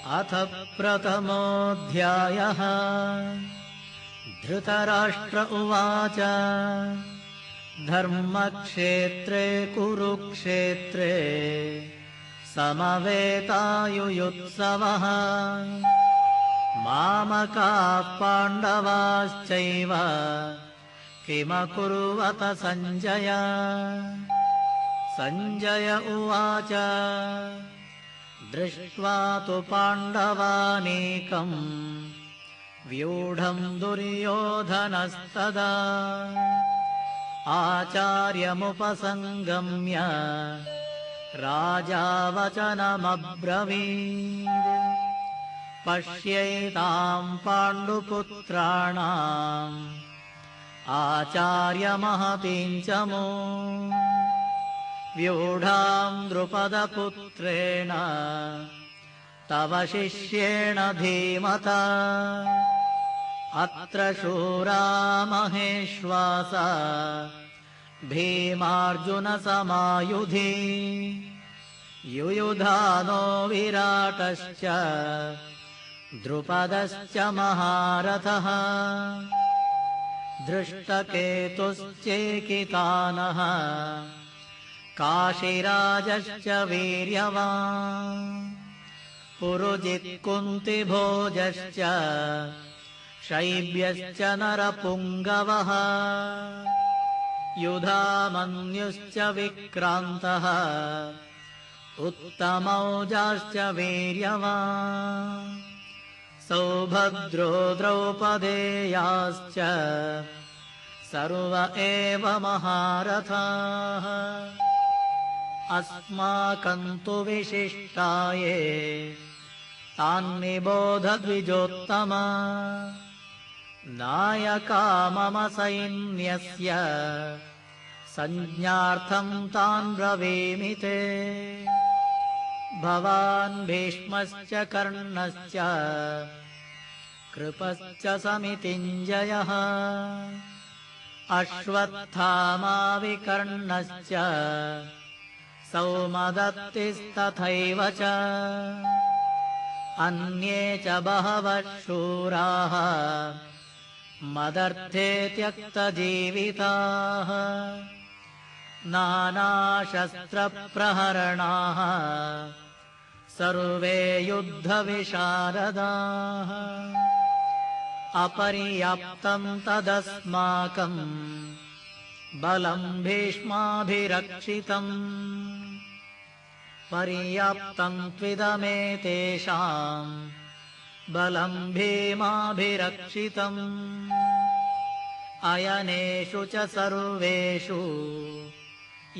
अथ प्रथमोऽध्यायः। धृतराष्ट्र उवाच धर्मक्षेत्रे कुरुक्षेत्रे समवेतायुयुत्सवः मामकाः पाण्डवाश्चैव किमकुर्वत सञ्जय। सञ्जय उवाच दृष्ट्वा तु पाण्डवानीकम् व्यूढम् दुर्योधनस्तदा आचार्यमुपसङ्गम्य राजा वचनमब्रवीत्। पश्यैताम् पाण्डुपुत्राणाम् आचार्यमहतीम् च मो व्यूढाम् द्रुपदपुत्रेण तव शिष्येण धीमता। अत्र शूरा महेश्वासा भीमार्जुनसमायुधि युयुधानो विराटश्च द्रुपदश्च महारथः धृष्टकेतुश्चेकितानः काशीराजश्च वीर्यवान् पुरुजित्कुन्तिभोजश्च शैब्यश्च नरपुङ्गवः युधामन्युश्च विक्रान्तः उत्तमौजाश्च वीर्यवान् सौभद्रो द्रौपदेयाश्च सर्व एव महारथाः। अस्माकम् तु विशिष्टाये तान्निबोध द्विजोत्तमा। नायका मम सैन्यस्य संज्ञार्थम् तान् ब्रवीमि ते। भवान् भीष्मश्च कर्णश्च कृपश्च समितिञ्जयः अश्वत्थामा विकर्णश्च सौमदत्तिस्तथैव च अन्ये च बहवः शूराः मदर्थे त्यक्तजीविताः। नानाशस्त्रप्रहरणाः सर्वे युद्धविशारदाः। अपर्याप्तम् तदस्माकम् बलम् भीष्माभिरक्षितम्। पर्याप्तम् त्विदमेतेषाम् बलम् भीमाभिरक्षितम्। अयनेषु च सर्वेषु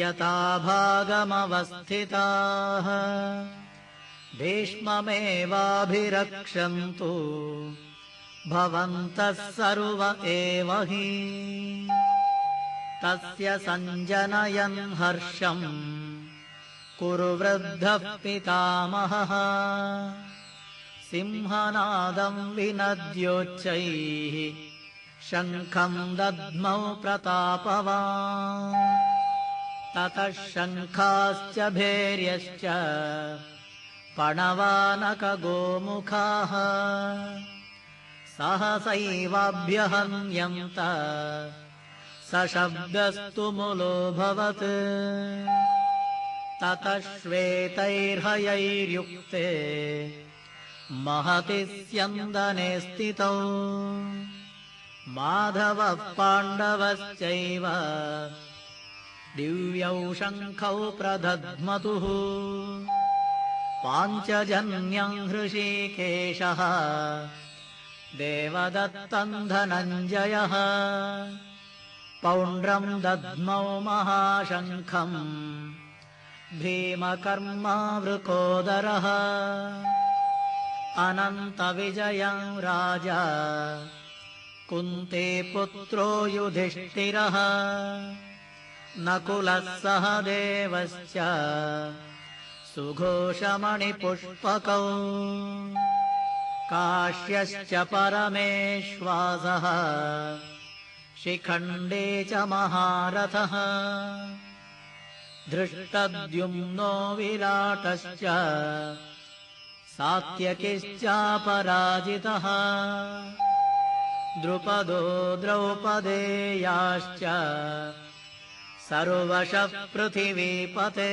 यथाभागमवस्थिताः भीष्ममेवाभिरक्षन्तु भवन्तः सर्व एव हि। तस्य सञ्जनयन् हर्षम् कुरु वृद्धः पितामहः सिंहनादम् विनद्योच्चैः शङ्खम् दद्मौ प्रतापवान्। ततः शङ्खाश्च भैर्यश्च पणवानकगोमुखाः सहसैवाभ्यहन्यन्त सशब्दस्तु मुलोऽभवत्। ततः श्वेतैर्हयैर्युक्ते महति स्यन्दने स्थितौ माधवः पाण्डवश्चैव दिव्यौ शङ्खौ प्रदध्मतुः। पाञ्चजन्यम् हृषीकेशः देवदत्तम् धनञ्जयः पौण्ड्रम् दद्मौ महाशङ्खम् भीमकर्मा वृकोदरः। अनन्तविजयम् राजा कुन्तीपुत्रो युधिष्ठिरः नकुलः सह देवश्च सुघोषमणिपुष्पकौ काश्यश्च परमेश्वासः शिखण्डे च महारथः धृष्टद्युम्नो विराटश्च सात्यकिश्चापराजितः द्रुपदो द्रौपदेयाश्च सर्वशः पृथिवीपते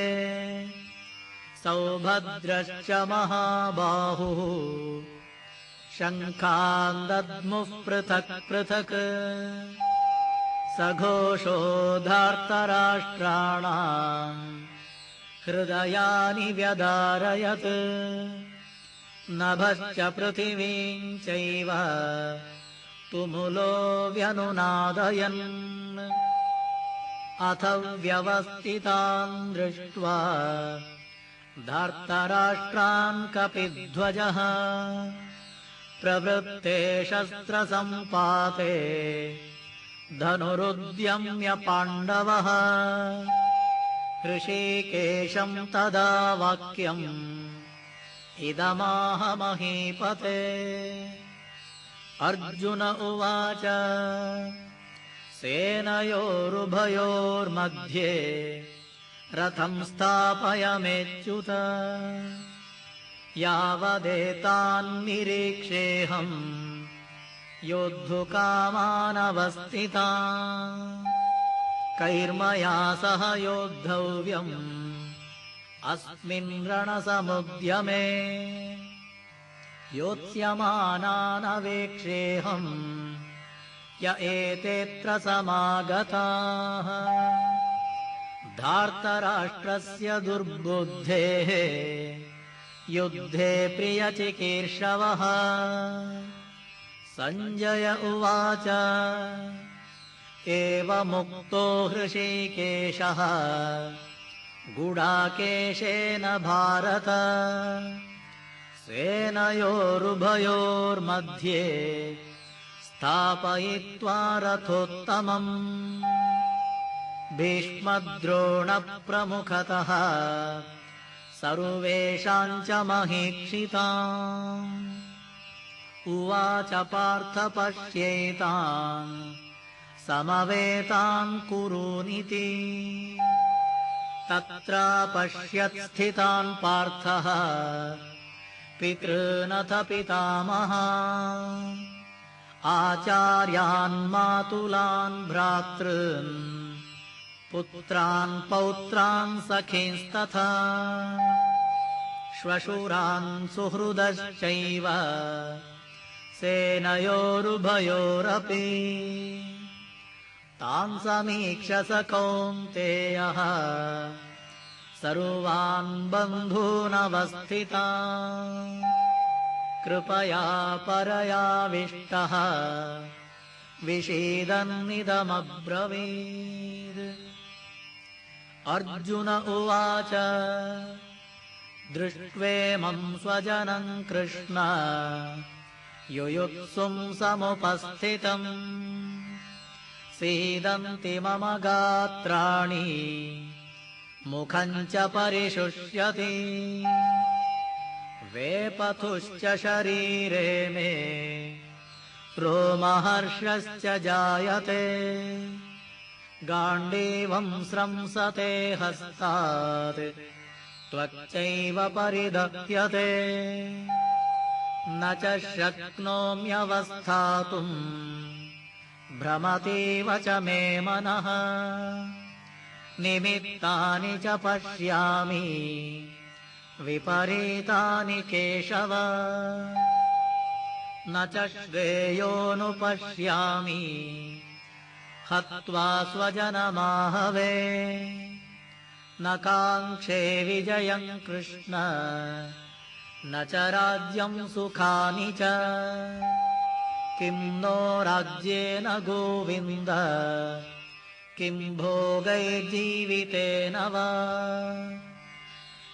सौभद्रश्च महाबाहुः शङ्खान् दद्मुः पृथक् पृथक् सघोषो धार्तराष्ट्राणाम् हृदयानि व्यदारयत् नभश्च पृथिवीम् चैव तुमुलो व्यनुनादयन् अथ व्यवस्थितान् दृष्ट्वा धार्तराष्ट्रान् कपिध्वजः प्रवृत्ते शस्त्रसम्पाते धनुरुद्यम्य पाण्डवः ऋषिकेशम् तदा वाक्यम् इदमाह महीपते अर्जुन उवाच सेनयोरुभयोर्मध्ये रथम् स्थापयमेच्युत यावदेतान्निरीक्षेऽहम् योद्धुकामानवस्थितान् कैर्मया सह योद्धव्यम् अस्मिन् रणसमुद्यमे योत्स्यमानानवेक्षेऽहम् य एतेऽत्र समागताः धार्तराष्ट्रस्य दुर्बुद्धेः युद्धे प्रियचिकीर्षवः सञ्जय उवाच एवमुक्तो हृषीकेशः गुडाकेशेन भारत सेनयोरुभयोर्मध्ये स्थापयित्वा रथोत्तमम् भीष्मद्रोणप्रमुखतः सर्वेषाम् च महीक्षिताम् उवाच पार्थ पश्येतान् समवेतान् कुरूनिति तत्र पश्यत् स्थितान् पार्थः पितॄनथ पितामहान् आचार्यान् मातुलान् भ्रातॄन् पुत्रान् पौत्रान् सखींस्तथा श्वशुरान् सुहृदश्चैव सेनयोरुभयोरपि तान् समीक्ष स कौन्तेयः सर्वान् बन्धूनवस्थितान् कृपया परयाविष्टः विषीदन्निदमब्रवीत् अर्जुन उवाच दृष्ट्वेमं स्वजनं कृष्ण युयुत्सुं समुपस्थितम् सीदन्ति मम गात्राणि मुखं च परिशुष्यति वेपथुश्च शरीरे मे रोमहर्षश्च जायते गाण्डीवं स्रंसते हस्तात् त्वच्चैव परिदह्यते न च शक्नोम्यवस्थातुम् भ्रमतीव च मे मनः निमित्तानि च पश्यामि विपरीतानि केशव न च श्रेयोनुपश्यामि हत्वा स्वजनमाहवे न काङ्क्षे विजयं कृष्ण न च राज्यं सुखानि च किं नो राज्येन गोविन्द किं भोगैर्जीवितेन वा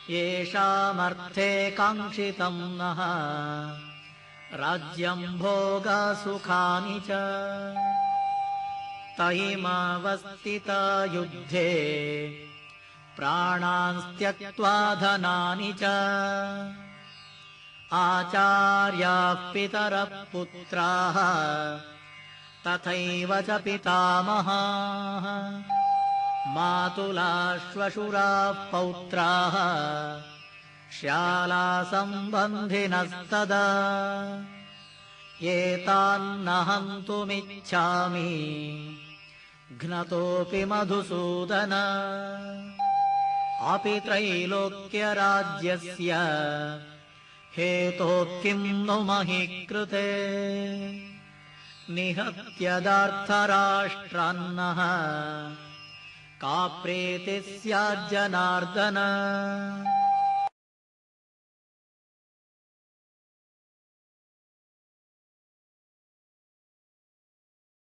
येषामर्थे काङ्क्षितं नः राज्यं भोगसुखानि च तैमावस्थिता युद्धे प्राणान् त्यक्त्वा धनानि च आचार्याः पितरः पुत्राः तथैव च पितामहाः मातुलाः श्वशुराः पौत्राः श्यालासम्बन्धिनस्तदा एतान्न हन्तुमिच्छामि घ्नतोऽपि मधुसूदन अपि त्रैलोक्यराज्यस्य हेतोः किम् नु महि कृते निहत्यदार्थराष्ट्रान्नः का प्रीतिः स्याज्जनार्दन